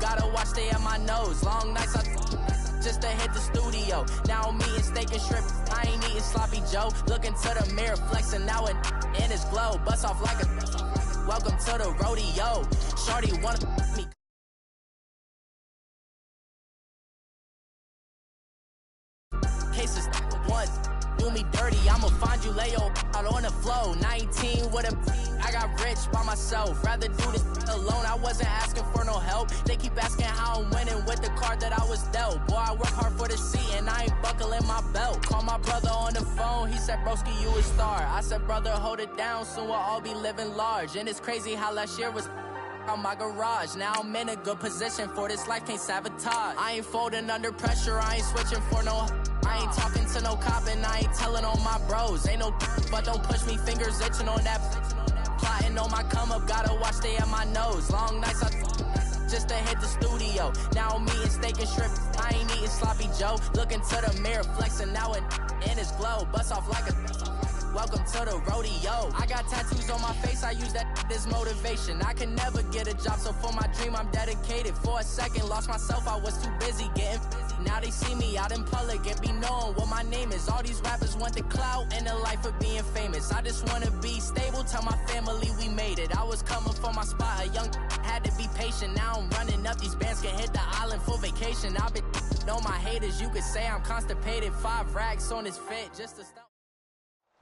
gotta watch, stay at my nose. Long nights, just to hit the studio. Now I'm eating steak and shrimp, I ain't eating sloppy Joe. Looking to the mirror, flexing now and in his glow. Bust off like a welcome to the rodeo. Shorty wanna me. Cases once, do me dirty, I'ma find you, lay your out on the floor. 19 with a I got rich by myself, rather do this alone. I wasn't asking for no help, they keep asking how I'm winning with the card that I was dealt. Boy, I work hard for the seat and I ain't buckling my belt. Call my brother on the phone, he said, broski, you a star. I said, brother, hold it down, soon we'll all be living large. And it's crazy how last year was on my garage. Now I'm in a good position for this life, can't sabotage. I ain't folding under pressure, I ain't switching for no. I ain't talking to no cop and I ain't telling on my bros. Ain't no but don't push me, fingers itching on that. Plotting on my come up, gotta watch, stay at my nose. Long nights, just to hit the studio. Now I'm eating steak and shrimp, I ain't eating sloppy Joe. Looking to the mirror, flexing now and in his glow. Bust off like a welcome to the rodeo. I got tattoos on my face, I use that as motivation. I can never get a job, so for my dream I'm dedicated. For a second, lost myself, I was too busy getting busy. Now they see me out in public and be knowing what my name is. All these rappers want the clout and the life of being famous. I just wanna be stable, tell my family we made it. I was coming for my spot, a young had to be patient. Now I'm running up, these bands can hit the island for vacation. I've been know my haters, you could say I'm constipated. 5 racks on his fit just to stop.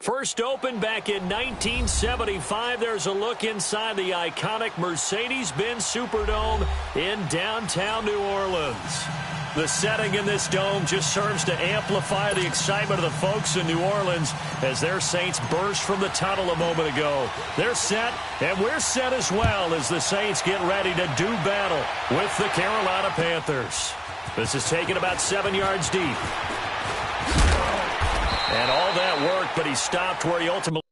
First opened back in 1975. There's a look inside the iconic Mercedes-Benz Superdome in downtown New Orleans. The setting in this dome just serves to amplify the excitement of the folks in New Orleans as their Saints burst from the tunnel a moment ago. They're set, and we're set as well as the Saints get ready to do battle with the Carolina Panthers. This is taken about 7 yards deep. And all that worked, but he stopped where he ultimately...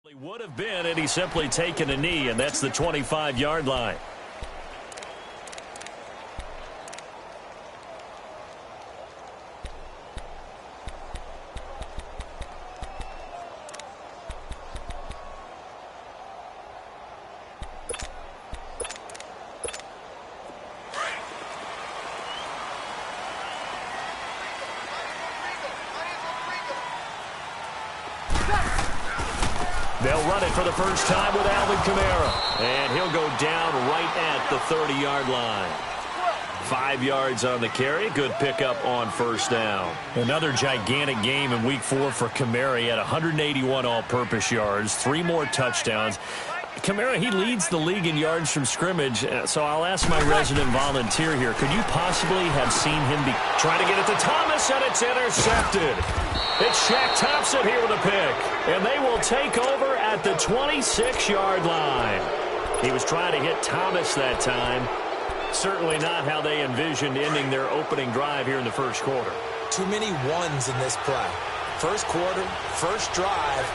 He would have been, and he's simply taken a knee, and that's the 25-yard line. They'll run it for the first time with Alvin Kamara. And he'll go down right at the 30-yard line. 5 yards on the carry. Good pickup on first down. Another gigantic game in Week 4 for Kamara. He had 181 all-purpose yards, 3 more touchdowns. Kamara, he leads the league in yards from scrimmage, so I'll ask my resident volunteer here. Could you possibly have seen him be trying to get it to Thomas, and it's intercepted? It's Shaq Thompson here with a pick, and they will take over at the 26-yard line. He was trying to hit Thomas that time. Certainly not how they envisioned ending their opening drive here in the first quarter. Too many ones in this play. First quarter, first drive,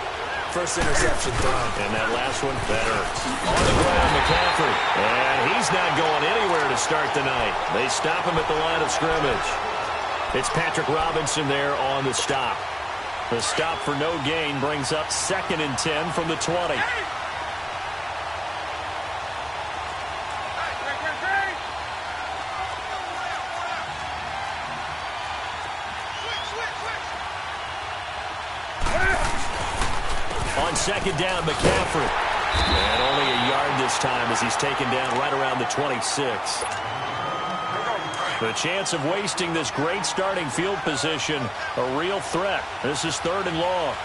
first interception thrown. And that last one, that hurts. On the ground, McCaffrey. And he's not going anywhere to start the night. They stop him at the line of scrimmage. It's Patrick Robinson there on the stop. The stop for no gain brings up 2nd and 10 from the 20. On 2nd down, McCaffrey. And only a yard this time as he's taken down right around the 26. The chance of wasting this great starting field position, a real threat. This is 3rd and long.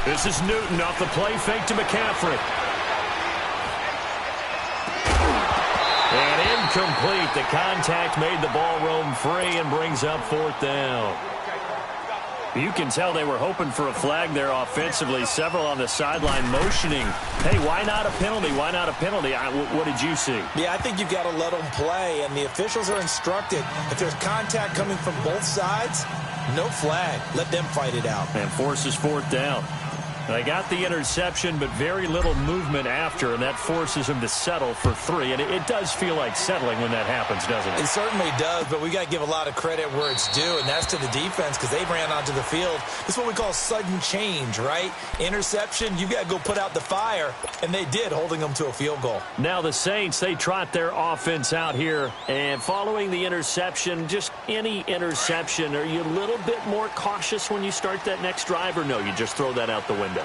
This is Newton off the play fake to McCaffrey. And incomplete. The contact made the ball roam free and brings up 4th down. You can tell they were hoping for a flag there offensively. Several on the sideline motioning. Hey, why not a penalty? Why not a penalty? What did you see? Yeah, I think you've got to let them play, and the officials are instructed. If there's contact coming from both sides, no flag. Let them fight it out. And forces 4th down. They got the interception, but very little movement after, and that forces him to settle for 3. And it does feel like settling when that happens, doesn't it? It certainly does, but we got to give a lot of credit where it's due, and that's to the defense because they ran onto the field. This is what we call sudden change, right? Interception, you got to go put out the fire, and they did, holding them to a field goal. Now the Saints, they trot their offense out here, and following the interception, just any interception, are you a little bit more cautious when you start that next drive, or no, you just throw that out the window?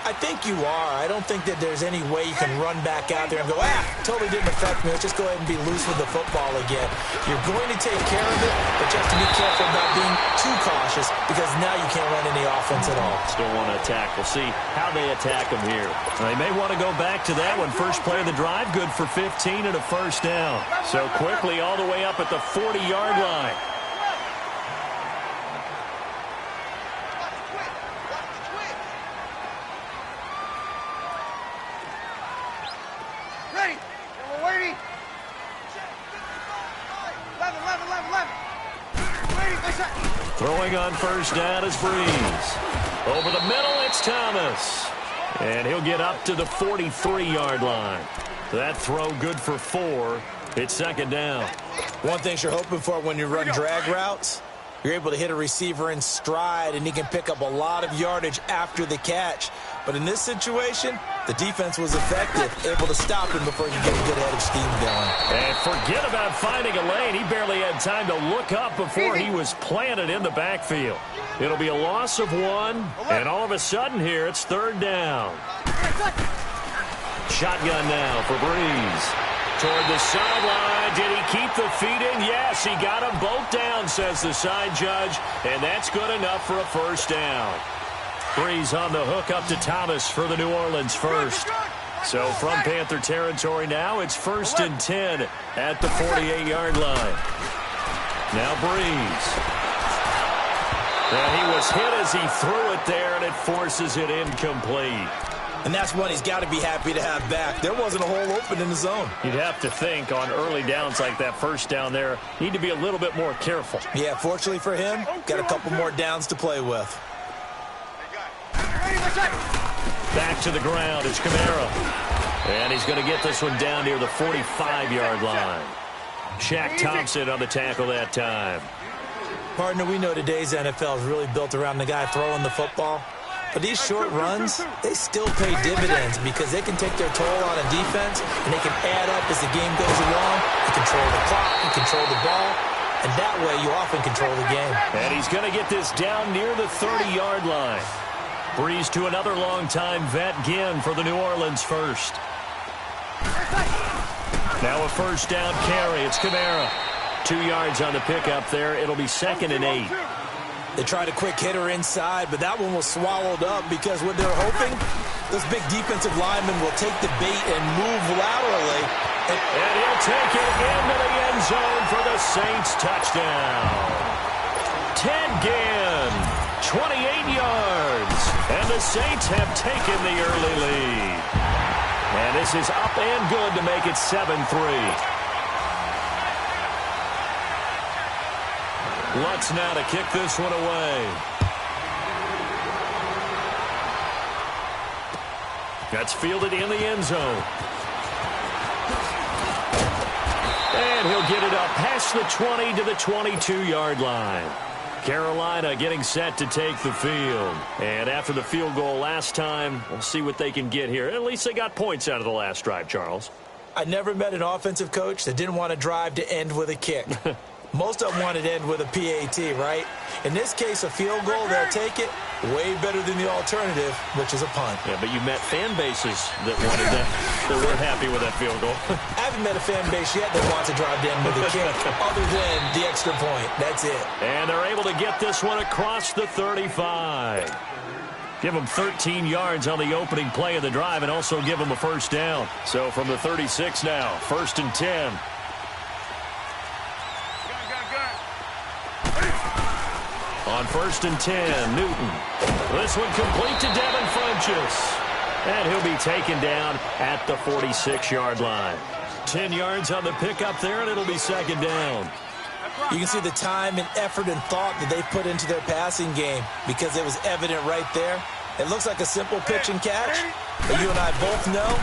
I think you are. I don't think that there's any way you can run back out there and go, totally didn't affect me. Let's just go ahead and be loose with the football again. You're going to take care of it, but you have to be careful about being too cautious because now you can't run any offense at all. Still want to attack. We'll see how they attack them here. They may want to go back to that one. First play of the drive, good for 15 and a first down. So quickly all the way up at the 40-yard line. Throwing on first down is Breeze. Over the middle, it's Thomas. And he'll get up to the 43-yard line. That throw good for 4. It's 2nd down. One thing you're hoping for when you run drag routes, you're able to hit a receiver in stride, and he can pick up a lot of yardage after the catch. But in this situation, the defense was effective, able to stop him before he could get a good head of steam going. And forget about finding a lane. He barely had time to look up before he was planted in the backfield. It'll be a loss of 1, and all of a sudden here, it's 3rd down. Shotgun now for Breeze. Toward the sideline. Did he keep the feet in? Yes, he got them both down, says the side judge, and that's good enough for a first down. Breeze on the hook up to Thomas for the New Orleans first. So from Panther territory now, it's 1st and 10 at the 48-yard line. Now Breeze. And he was hit as he threw it there, and it forces it incomplete. And that's one he's got to be happy to have back. There wasn't a hole open in the zone. You'd have to think on early downs like that first down there, need to be a little bit more careful. Yeah, fortunately for him, got a couple more downs to play with. Back to the ground, it's Kamara. And he's going to get this one down near the 45-yard line. Shaq Thompson on the tackle that time. Partner, we know today's NFL is really built around the guy throwing the football. But these short runs, they still pay dividends because they can take their toll on a defense, and they can add up as the game goes along. You control the clock, you control the ball. and that way you often control the game. And he's going to get this down near the 30-yard line. Breeze to another long-time vet, Ginn, for the New Orleans first. Now a first down carry. It's Kamara. 2 yards on the pickup there. It'll be 2nd and 8. They tried a quick hitter inside, but that one was swallowed up because what they're hoping, those big defensive linemen will take the bait and move laterally. And he'll take it into the end zone for the Saints touchdown. Ted Ginn, 28 yards. And the Saints have taken the early lead. And this is up and good to make it 7-3. Lutz now to kick this one away. That's fielded in the end zone. And he'll get it up past the 20 to the 22-yard line. Carolina getting set to take the field. And after the field goal last time, we'll see what they can get here. At least they got points out of the last drive, Charles. I never met an offensive coach that didn't want to drive to end with a kick. Most of them wanted to end with a PAT, right? In this case, a field goal, they'll take it. Way better than the alternative, which is a punt. Yeah, but you met fan bases that wanted that, that weren't happy with that field goal. I haven't met a fan base yet that wants to drive to end with a kick other than the extra point. That's it. And they're able to get this one across the 35. Give them 13 yards on the opening play of the drive and also give them a first down. So from the 36 now, 1st and 10. On 1st and 10, Newton. This one complete to Devin Funchess. And he'll be taken down at the 46-yard line. 10 yards on the pickup there, and it'll be 2nd down. You can see the time and effort and thought that they put into their passing game because it was evident right there. It looks like a simple pitch and catch, but you and I both know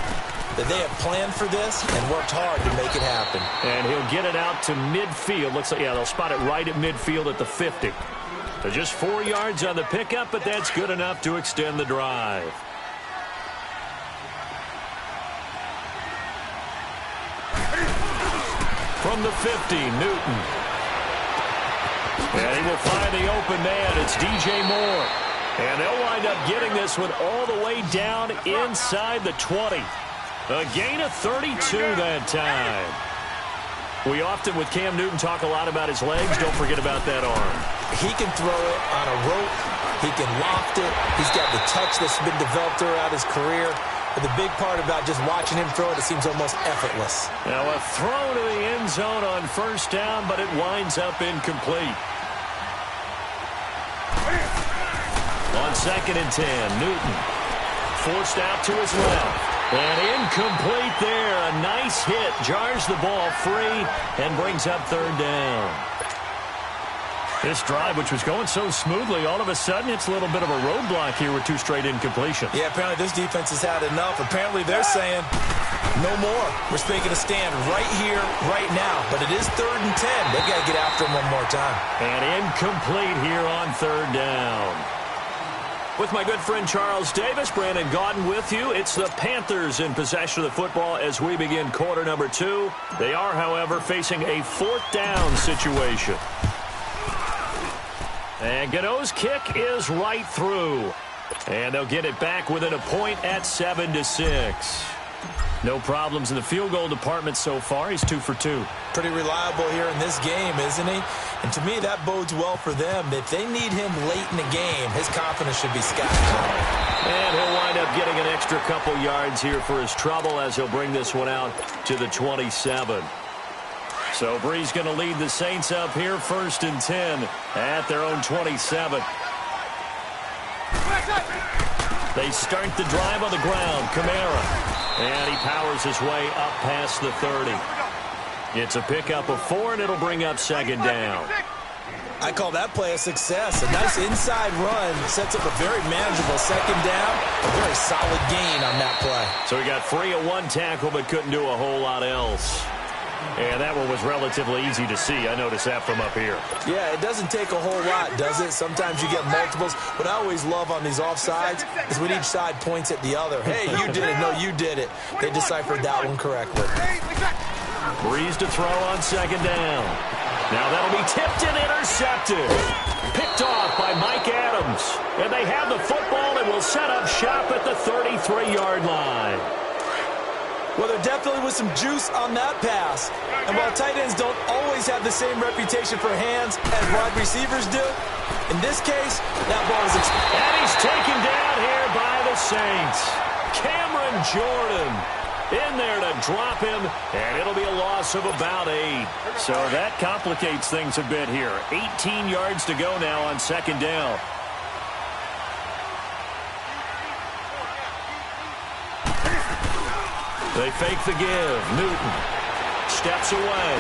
that they have planned for this and worked hard to make it happen. And he'll get it out to midfield. Looks like, yeah, they'll spot it right at midfield at the 50. So just 4 yards on the pickup, but that's good enough to extend the drive. From the 50, Newton. And he will find the open man. It's DJ Moore. And they'll wind up getting this one all the way down inside the 20. A gain of 32 that time. We often, with Cam Newton, talk a lot about his legs. Don't forget about that arm. He can throw it on a rope. He can loft it. He's got the touch that's been developed throughout his career. But the big part about just watching him throw it, it seems almost effortless. Now a throw to the end zone on 1st down, but it winds up incomplete. On 2nd and 10, Newton forced out to his left. And incomplete there. A nice hit. Jars the ball free and brings up 3rd down. This drive, which was going so smoothly, all of a sudden it's a little bit of a roadblock here with 2 straight incompletions. Yeah, apparently this defense has had enough. Apparently they're saying, no more. We're making a stand right here, right now. But it is 3rd and 10. They've got to get after him one more time. And incomplete here on 3rd down. With my good friend Charles Davis, Brandon Gaudin with you. It's the Panthers in possession of the football as we begin quarter number 2. They are, however, facing a 4th down situation. And Gano's kick is right through. And they'll get it back within a point at 7-6. No problems in the field goal department so far. He's 2 for 2. Pretty reliable here in this game, isn't he? And to me, that bodes well for them. If they need him late in the game, his confidence should be sky high. And he'll wind up getting an extra couple yards here for his trouble as he'll bring this one out to the 27. So Bree's going to lead the Saints up here 1st and 10 at their own 27. They start the drive on the ground. Kamara. And he powers his way up past the 30. It's a pickup of 4, and it'll bring up 2nd down. I call that play a success. A nice inside run sets up a very manageable 2nd down. A very solid gain on that play. So he got free of 1 tackle, but couldn't do a whole lot else. And that one was relatively easy to see. I noticed that from up here. Yeah, it doesn't take a whole lot, does it? Sometimes you get multiples. What I always love on these offsides is when each side points at the other. Hey, you did it. No, you did it. They deciphered that one correctly. Breeze to throw on second down. Now that'll be tipped and intercepted. Picked off by Mike Adams. And they have the football and will set up shop at the 33-yard line. Well, there definitely was some juice on that pass. And while tight ends don't always have the same reputation for hands as wide receivers do, in this case, that ball was... And he's taken down here by the Saints. Cameron Jordan in there to drop him, and it'll be a loss of about 8. So that complicates things a bit here. 18 yards to go now on second down. They fake the give. Newton steps away.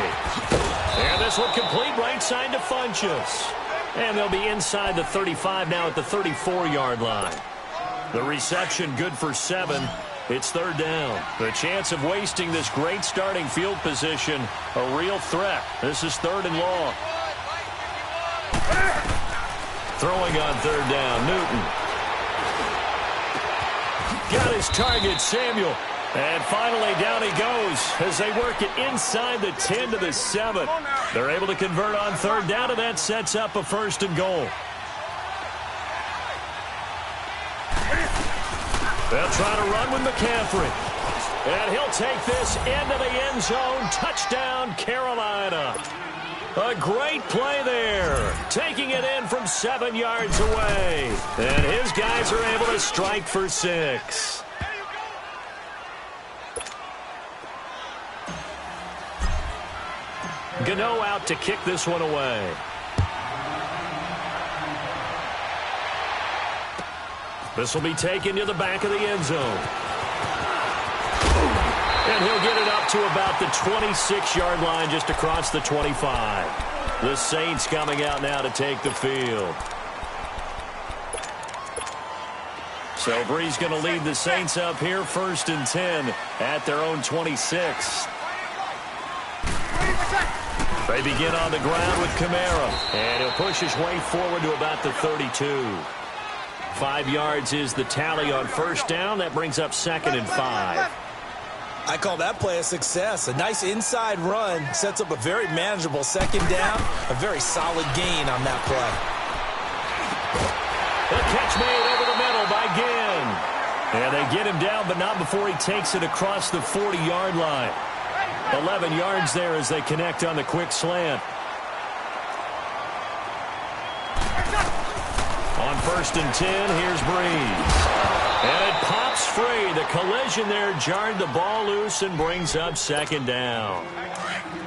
And this one complete right side to Funchess. And they'll be inside the 35 now at the 34-yard line. The reception good for 7. It's third down. The chance of wasting this great starting field position, a real threat. This is third and long. Throwing on third down, Newton. Got his target, Samuel. And finally, down he goes as they work it inside the 10 to the 7. They're able to convert on third down, and that sets up a first and goal. They'll try to run with McCaffrey. And he'll take this into the end zone. Touchdown, Carolina. A great play there. Taking it in from 7 yards away. And his guys are able to strike for 6. Gano out to kick this one away. This will be taken to the back of the end zone. And he'll get it up to about the 26-yard line just across the 25. The Saints coming out now to take the field. So Breeze going to lead the Saints up here, 1st and 10 at their own 26. They begin on the ground with Kamara. And he'll push his way forward to about the 32. 5 yards is the tally on first down. That brings up 2nd and 5. I call that play a success. A nice inside run sets up a very manageable second down. A very solid gain on that play. The catch made over the middle by Ginn. And they get him down, but not before he takes it across the 40-yard line. 11 yards there as they connect on the quick slant. On 1st and 10, here's Breeze. And it pops free. The collision there jarred the ball loose and brings up 2nd down.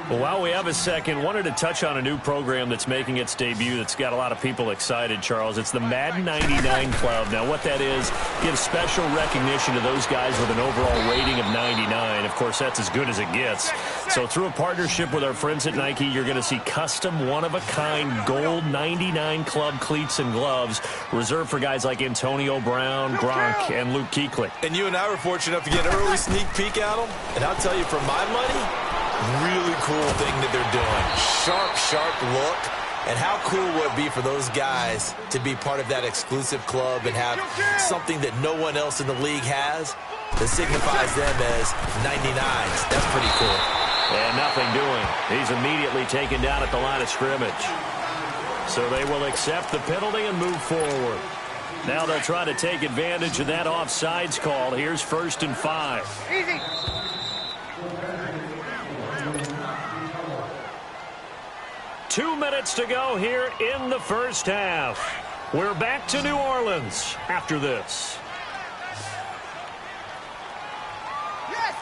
Well, while we have a second, wanted to touch on a new program that's making its debut that's got a lot of people excited, Charles. It's the Madden 99 Club. Now, what that is, gives special recognition to those guys with an overall rating of 99. Of course, that's as good as it gets. So through a partnership with our friends at Nike, you're going to see custom one-of-a-kind gold 99 Club cleats and gloves reserved for guys like Antonio Brown, Gronk, and Luke Kuechly. And you and I were fortunate enough to get an early sneak peek at them. And I'll tell you, for my money, really cool thing that they're doing. Sharp look. And how cool would it be for those guys to be part of that exclusive club and have something that no one else in the league has that signifies them as 99s. That's pretty cool. And nothing doing. He's immediately taken down at the line of scrimmage. So they will accept the penalty and move forward. Now they'll try to take advantage of that offsides call. Here's 1st and 5. Easy. 2 minutes to go here in the first half. We're back to New Orleans after this. Yes.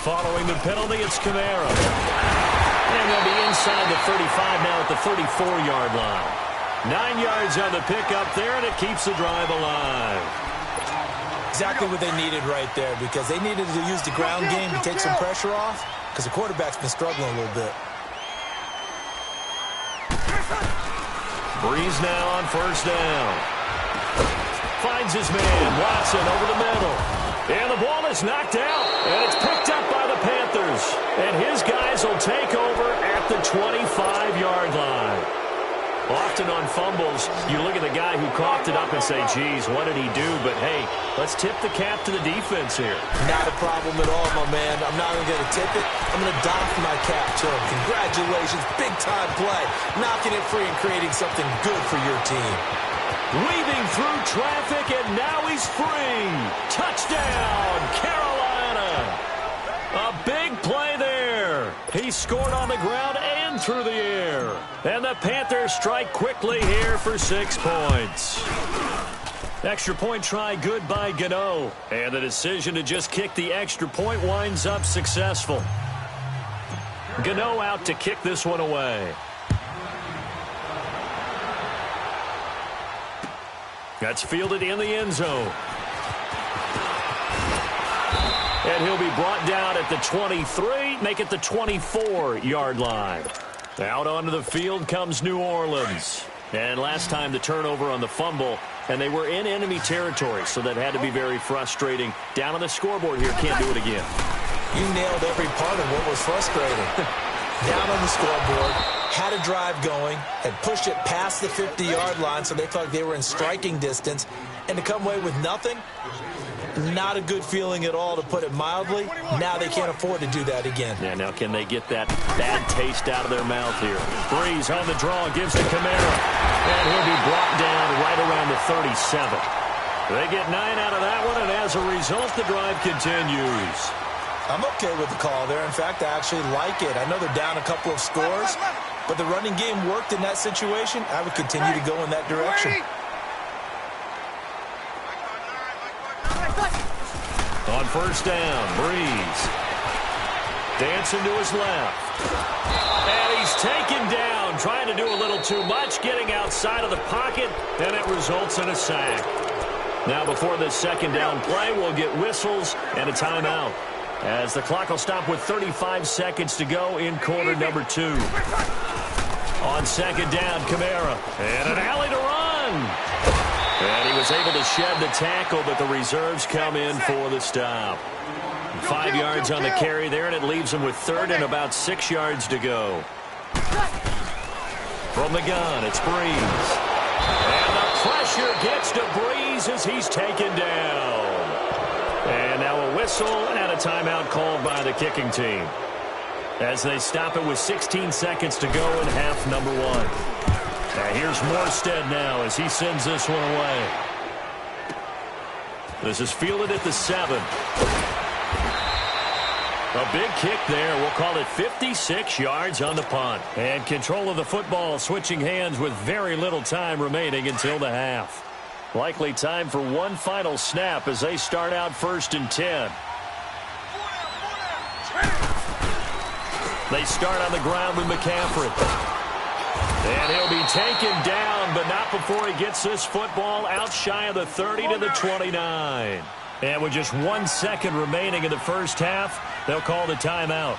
Following the penalty, it's Kamara. And they'll be inside the 35 now at the 34-yard line. 9 yards on the pickup there, and it keeps the drive alive. Exactly what they needed right there, because they needed to use the ground game to take some pressure off, because the quarterback's been struggling a little bit. Breeze now on first down. Finds his man, Watson, over the middle. And the ball is knocked out, and it's picked up by the Panthers. And his guys will take over at the 25-yard line. Off often on fumbles, you look at the guy who coughed it up and say, geez, what did he do? But, hey, let's tip the cap to the defense here. Not a problem at all, my man. I'm not even going to tip it. I'm going to doff my cap to him. Congratulations. Big-time play. Knocking it free and creating something good for your team. Weaving through traffic, and now he's free. Touchdown, Carolina. A big play there. He scored on the ground and through the air. And the Panthers strike quickly here for 6 points. Extra point try good by Gano. And the decision to just kick the extra point winds up successful. Gano out to kick this one away. That's fielded in the end zone. And he'll be brought down at the 23, make it the 24-yard line. Out onto the field comes New Orleans. And last time the turnover on the fumble, and they were in enemy territory, so that had to be very frustrating. Down on the scoreboard here, can't do it again. You nailed every part of what was frustrating. Down on the scoreboard, had a drive going, had pushed it past the 50-yard line, so they thought they were in striking distance, and to come away with nothing, not a good feeling at all, to put it mildly. Now they can't afford to do that again. Yeah, now can they get that bad taste out of their mouth here? Breeze on the draw, gives to Kamara, and he'll be brought down right around the 37. They get 9 out of that one, and as a result, the drive continues. I'm okay with the call there. In fact, I actually like it. I know they're down a couple of scores, but the running game worked in that situation. I would continue to go in that direction. On first down, Breeze. Dancing to his left. And he's taken down, trying to do a little too much, getting outside of the pocket, and it results in a sack. Now before this second down play, we'll get whistles and a timeout, as the clock will stop with 35 seconds to go in quarter number 2. On second down, Kamara. And an alley to run. And he was able to shed the tackle, but the reserves come in for the stop. 5 yards on the carry there, and it leaves him with third and about 6 yards to go. From the gun, it's Breeze. And the pressure gets to Breeze as he's taken down. And now a whistle and a timeout called by the kicking team, as they stop it with 16 seconds to go in half number 1. Now here's Morstead now as he sends this one away. This is fielded at the 7. A big kick there. We'll call it 56 yards on the punt. And control of the football switching hands with very little time remaining until the half. Likely time for one final snap as they start out 1st and 10. They start on the ground with McCaffrey. And he'll be taken down, but not before he gets this football out shy of the 30 to the 29. And with just 1 second remaining in the first half, they'll call the timeout.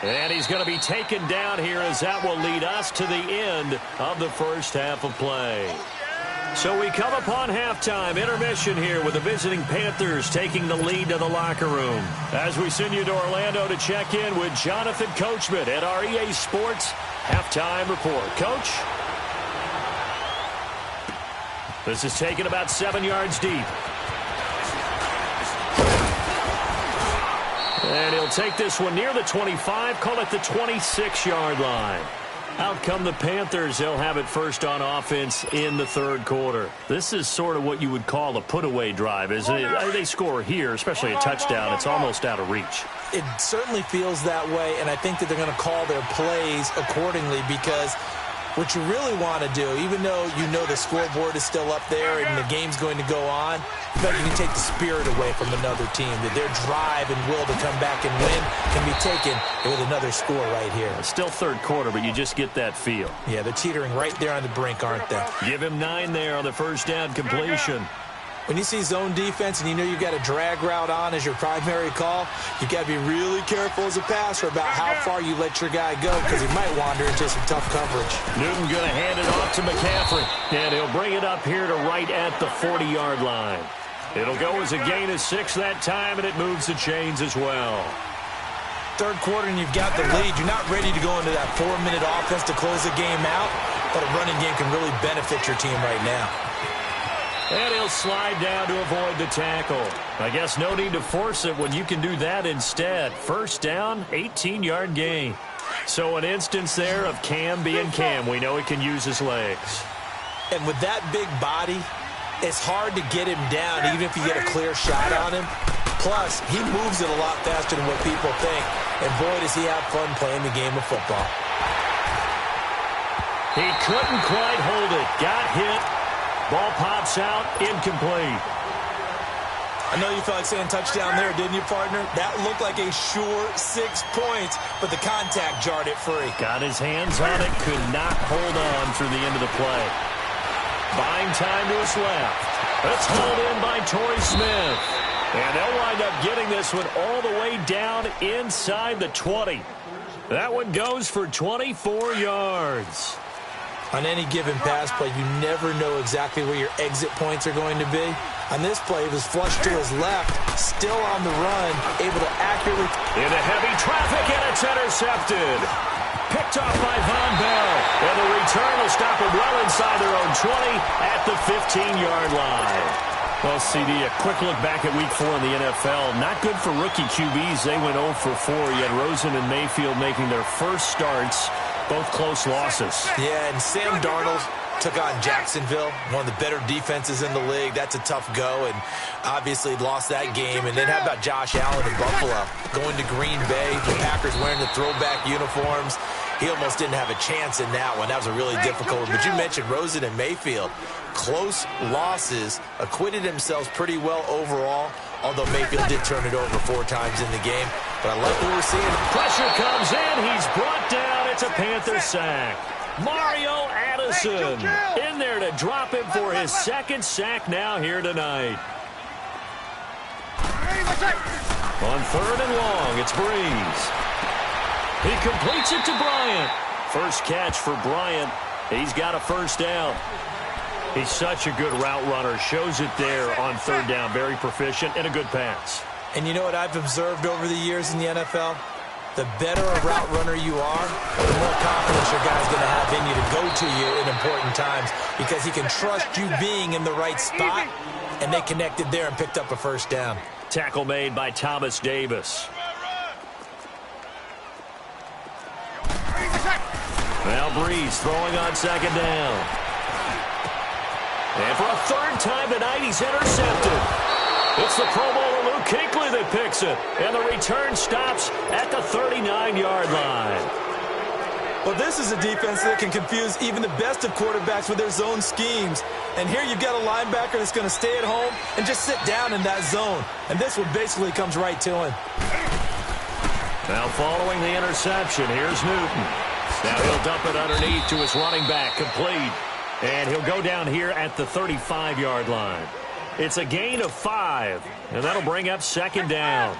And he's going to be taken down here, as that will lead us to the end of the first half of play. So we come upon halftime, intermission here with the visiting Panthers taking the lead to the locker room, as we send you to Orlando to check in with Jonathan Coachman at our EA Sports Halftime Report. Coach? This is taken about 7 yards deep. And he'll take this one near the 25, call it the 26-yard line. Out come the Panthers. They'll have it first on offense in the third quarter. This is sort of what you would call a put-away drive, isn't it? They score here, especially a touchdown. It's almost out of reach. It certainly feels that way, and I think that they're going to call their plays accordingly, because what you really want to do, even though you know the scoreboard is still up there and the game's going to go on, but you can take the spirit away from another team, that their drive and will to come back and win can be taken with another score right here. It's still third quarter, but you just get that feel. Yeah, they're teetering right there on the brink, aren't they? Give him 9 there on the first down completion. When you see zone defense and you know you've got a drag route on as your primary call, you've got to be really careful as a passer about how far you let your guy go, because he might wander into some tough coverage. Newton going to hand it off to McCaffrey, and he'll bring it up here to right at the 40-yard line. It'll go as a gain of 6 that time, and it moves the chains as well. Third quarter and you've got the lead. You're not ready to go into that 4-minute offense to close the game out, but a running game can really benefit your team right now. And he'll slide down to avoid the tackle. I guess no need to force it when you can do that instead. First down, 18-yard gain. So an instance there of Cam being Cam. We know he can use his legs. And with that big body, it's hard to get him down even if you get a clear shot on him. Plus, he moves it a lot faster than what people think. And boy, does he have fun playing the game of football. He couldn't quite hold it. Got hit. Ball pops out, incomplete. I know you felt like saying touchdown there, didn't you, partner? That looked like a sure 6 points, but the contact jarred it free. Got his hands on it, could not hold on through the end of the play. Buying time to his left. It's hauled in by Torrey Smith. And they'll wind up getting this one all the way down inside the 20. That one goes for 24 yards. On any given pass play, you never know exactly where your exit points are going to be. On this play, it was flushed to his left, still on the run, able to accurately... Into heavy traffic, and it's intercepted. Picked off by Von Bell. And the return will stop him well inside their own 20 at the 15-yard line. Well, CD, a quick look back at Week 4 in the NFL. Not good for rookie QBs. They went 0 for 4. You had Rosen and Mayfield making their first starts. Both close losses. Yeah, and Sam Darnold took on Jacksonville, one of the better defenses in the league. That's a tough go, and obviously lost that game. And then how about Josh Allen in Buffalo? Going to Green Bay, the Packers wearing the throwback uniforms. He almost didn't have a chance in that one. That was a really difficult one. But you mentioned Rosen and Mayfield. Close losses, acquitted themselves pretty well overall, although Mayfield did turn it over 4 times in the game. But I like what we're seeing. Pressure comes in. He's brought down. It's a Panther sack. Mario Addison in there to drop him for his second sack now here tonight. On 3rd and long, it's Breeze. He completes it to Bryant. First catch for Bryant. He's got a first down. He's such a good route runner. Shows it there on 3rd down. Very proficient and a good pass. And you know what I've observed over the years in the NFL? The better a route runner you are, the more confidence your guy's going to have in you to go to you in important times because he can trust you being in the right spot, and they connected there and picked up a first down. Tackle made by Thomas Davis. Now Breeze throwing on 2nd down. And for a 3rd time tonight, he's intercepted. It's the Pro Bowler Luke Kuechly that picks it. And the return stops at the 39-yard line. Well, this is a defense that can confuse even the best of quarterbacks with their zone schemes. And here you've got a linebacker that's going to stay at home and just sit down in that zone. And this one basically comes right to him. Now following the interception, here's Newton. Now he'll dump it underneath to his running back, complete. And he'll go down here at the 35-yard line. It's a gain of 5, and that'll bring up 2nd down.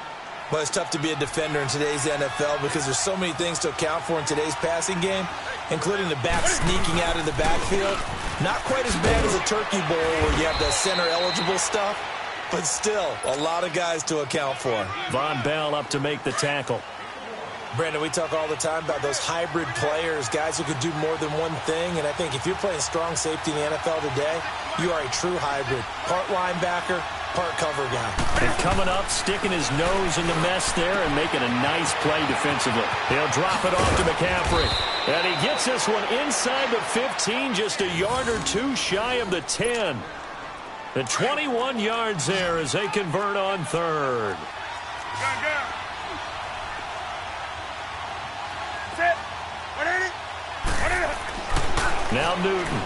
Well, it's tough to be a defender in today's NFL because there's so many things to account for in today's passing game, including the back sneaking out of the backfield. Not quite as bad as a turkey bowl where you have the center-eligible stuff, but still a lot of guys to account for. Von Bell up to make the tackle. Brandon, we talk all the time about those hybrid players, guys who could do more than one thing, and I think if you're playing strong safety in the NFL today, you are a true hybrid. Part linebacker, part cover guy. And coming up, sticking his nose in the mess there and making a nice play defensively. He'll drop it off to McCaffrey. And he gets this one inside the 15, just a yard or 2 shy of the 10. The 21 yards there as they convert on 3rd. Now Newton.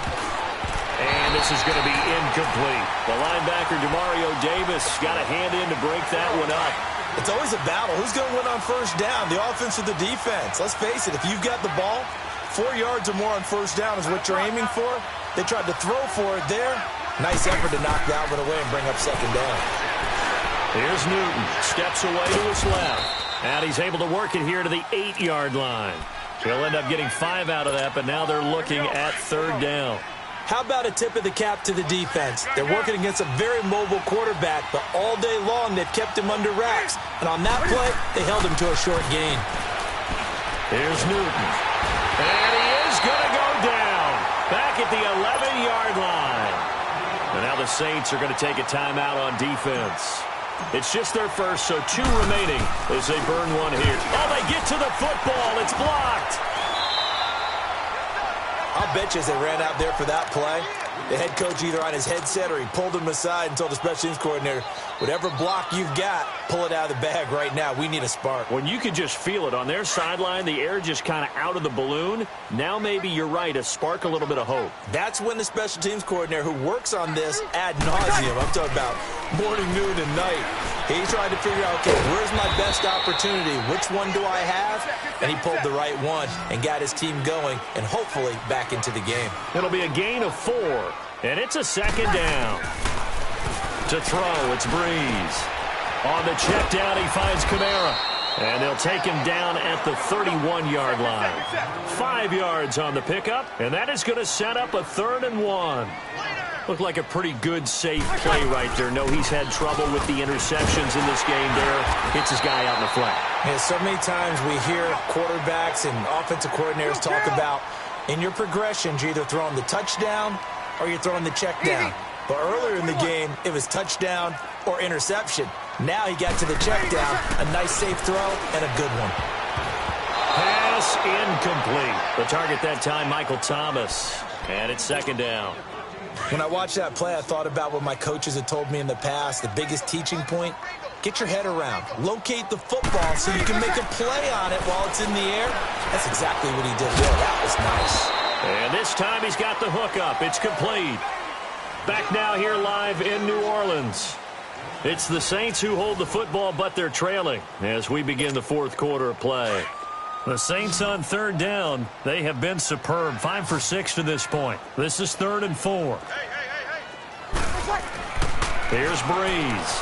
And this is going to be incomplete. The linebacker, Demario Davis, got a hand in to break that one up. It's always a battle. Who's going to win on 1st down, the offense or the defense? Let's face it, if you've got the ball, 4 yards or more on 1st down is what you're aiming for. They tried to throw for it there. Nice effort to knock that one away and bring up 2nd down. Here's Newton. Steps away to his left. And he's able to work it here to the 8-yard line. He'll end up getting 5 out of that, but now they're looking at 3rd down. How about a tip of the cap to the defense? They're working against a very mobile quarterback, but all day long they've kept him under wraps. And on that play, they held him to a short gain. Here's Newton. And he is going to go down. Back at the 11-yard line. And now the Saints are going to take a timeout on defense. It's just their first, so 2 remaining as they burn one here. Oh, they get to the football. It's blocked. I'll bet you as they ran out there for that play, the head coach either on his headset or he pulled him aside and told the special teams coordinator, whatever block you've got, pull it out of the bag right now. We need a spark. When you can just feel it on their sideline, the air just kind of out of the balloon, now maybe you're right, a spark, a little bit of hope. That's when the special teams coordinator who works on this ad nauseum, I'm talking about morning, noon, and night, he's trying to figure out, okay, where's my best opportunity? Which one do I have? And he pulled the right one and got his team going and hopefully back into the game. It'll be a gain of 4, and it's a second down. To throw, it's Breeze. On the check down, he finds Kamara. And they'll take him down at the 31-yard line. 5 yards on the pickup, and that is going to set up a 3rd and 1. Looked like a pretty good, safe play right there. No, he's had trouble with the interceptions in this game there. Hits his guy out in the flat. Yeah, so many times we hear quarterbacks and offensive coordinators talk about in your progressions, you're either throwing the touchdown or you're throwing the check down. But earlier in the game, it was touchdown or interception. Now he got to the check down, a nice safe throw, and a good one. Pass incomplete. The target that time, Michael Thomas. And it's second down. When I watched that play, I thought about what my coaches had told me in the past. The biggest teaching point, get your head around. Locate the football so you can make a play on it while it's in the air. That's exactly what he did. Well, that was nice. And this time he's got the hook up. It's complete. Back now here live in New Orleans. It's the Saints who hold the football, but they're trailing as we begin the 4th quarter of play. The Saints on 3rd down. They have been superb. 5 for 6 to this point. This is 3rd and 4. Here's Breeze.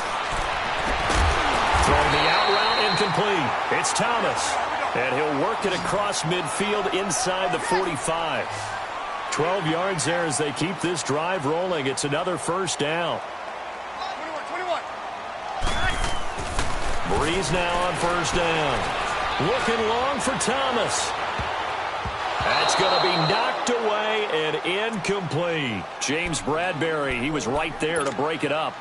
Throwing the out route incomplete. It's Thomas. And he'll work it across midfield inside the 45. 12 yards there as they keep this drive rolling. It's another 1st down. 21. Breeze now on 1st down. Looking long for Thomas. That's going to be knocked away and incomplete. James Bradbury, he was right there to break it up.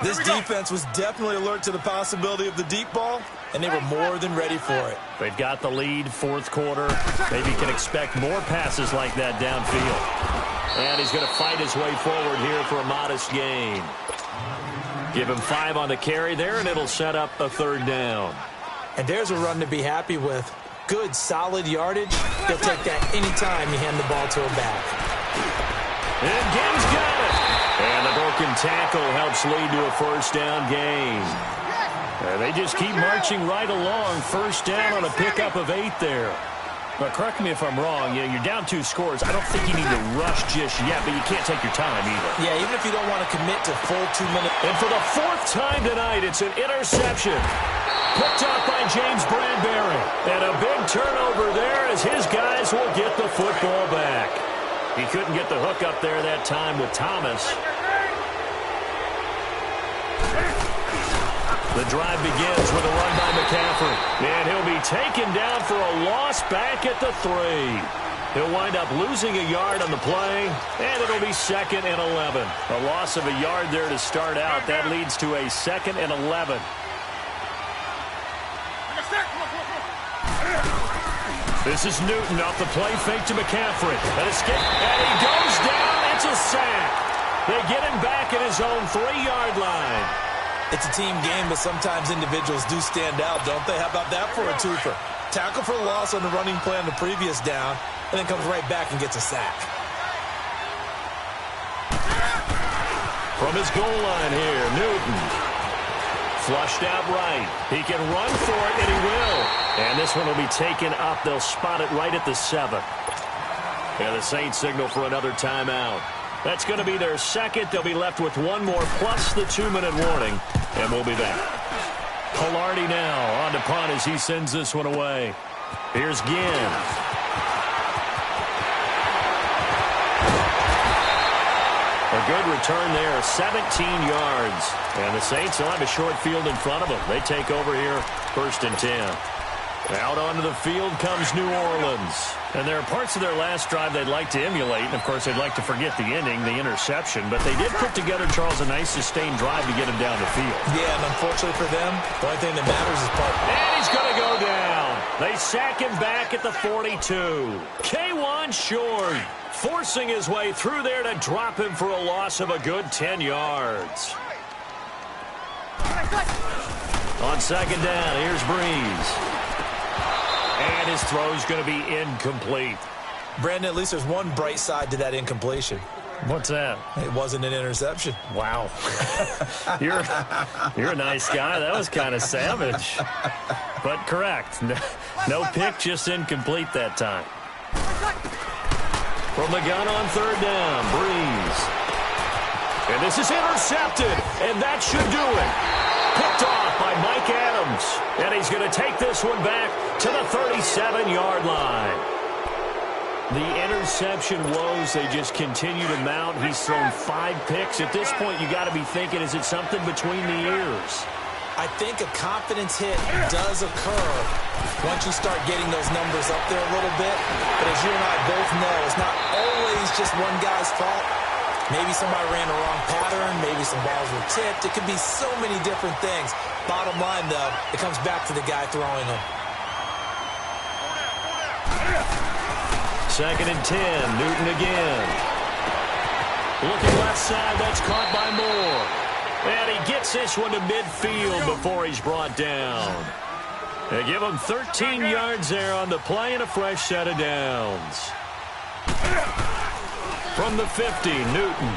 This defense was definitely alert to the possibility of the deep ball, and they were more than ready for it. They've got the lead, 4th quarter. Maybe can expect more passes like that downfield. And he's going to fight his way forward here for a modest gain. Give him 5 on the carry there, and it'll set up a 3rd down. And there's a run to be happy with. Good, solid yardage. They'll take that anytime you hand the ball to him back. And Gaines got it. And the broken tackle helps lead to a 1st down gain. And they just keep marching right along. 1st down on a pickup of 8 there. But correct me if I'm wrong. You know, you're down 2 scores. I don't think you need to rush just yet, but you can't take your time either. Yeah, even if you don't want to commit to full 2 minutes. And for the 4th time tonight, it's an interception. Picked up by James Bradbury. And a big turnover there as his guys will get the football back. He couldn't get the hook up there that time with Thomas. The drive begins with a run by McCaffrey. And he'll be taken down for a loss back at the 3. He'll wind up losing a yard on the play, and it'll be 2nd and 11. A loss of a yard there to start out. That leads to a 2nd and 11. This is Newton off the play fake to McCaffrey. An escape, and he goes down. It's a sack. They get him back at his own 3-yard line. It's a team game, but sometimes individuals do stand out, don't they? How about that for a twofer? Tackle for loss on the running play on the previous down, and then comes right back and gets a sack. From his goal line here, Newton. Flushed out right. He can run for it, and he will. And this one will be taken up. They'll spot it right at the 7. And the Saints signal for another timeout. That's going to be their 2nd. They'll be left with 1 more plus the 2-minute warning. And we'll be back. Pilardi now on to punt as he sends this one away. Here's Ginn. A good return there, 17 yards. And the Saints will have a short field in front of them. They take over here, 1st and 10. Out onto the field comes New Orleans. And there are parts of their last drive they'd like to emulate. And, of course, they'd like to forget the ending, the interception. But they did put together, Charles, a nice sustained drive to get him down the field. Yeah, and unfortunately for them, the only thing that matters is part. And he's going to go down. They sack him back at the 42. K1 short, forcing his way through there to drop him for a loss of a good 10 yards. On 2nd down, here's Breeze. And his throw's going to be incomplete. Brandon, at least there's one bright side to that incompletion. What's that? It wasn't an interception. Wow. You're a nice guy. That was kind of savage. But correct. No pick, just incomplete that time. From the gun on 3rd down, Breeze. And this is intercepted, and that should do it. Picked off by Mike Adams. And he's going to take this one back to the 37-yard line. The interception woes, they just continue to mount. He's thrown 5 picks. At this point, you got to be thinking, is it something between the ears? I think a confidence hit does occur once you start getting those numbers up there a little bit. But as you and I both know, it's not always just one guy's fault. Maybe somebody ran the wrong pattern. Maybe some balls were tipped. It could be so many different things. Bottom line, though, it comes back to the guy throwing them. 2nd and 10, Newton again. Looking left side, that's caught by Moore. And he gets this one to midfield before he's brought down. They give him 13 yards there on the play and a fresh set of downs. From the 50, Newton.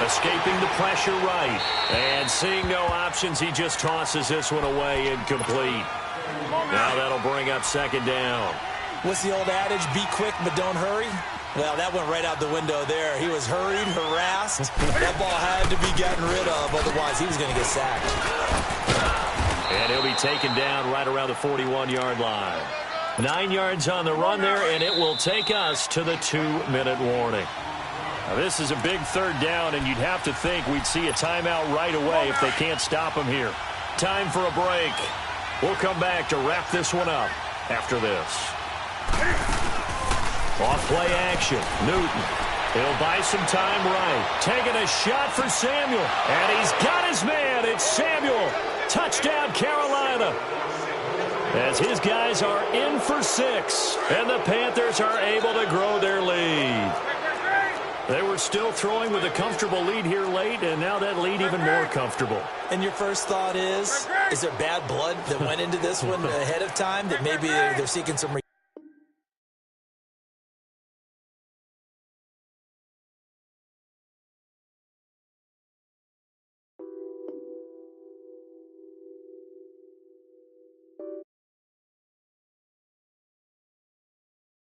Escaping the pressure right. And seeing no options, he just tosses this one away incomplete. Now that'll bring up 2nd down. What's the old adage? Be quick, but don't hurry. Well, that went right out the window there. He was hurried, harassed. That ball had to be gotten rid of, otherwise he was going to get sacked. And he'll be taken down right around the 41-yard line. 9 yards on the run there, and it will take us to the 2-minute warning. Now, this is a big 3rd down, and you'd have to think we'd see a timeout right away if they can't stop him here. Time for a break. We'll come back to wrap this one up after this. Off play action, Newton. He'll buy some time right. Taking a shot for Samuel. And he's got his man. It's Samuel. Touchdown, Carolina. As his guys are in for 6. And the Panthers are able to grow their lead. They were still throwing with a comfortable lead here late, and now that lead even more comfortable. And your first thought is there bad blood that went into this one ahead of time, that maybe they're seeking some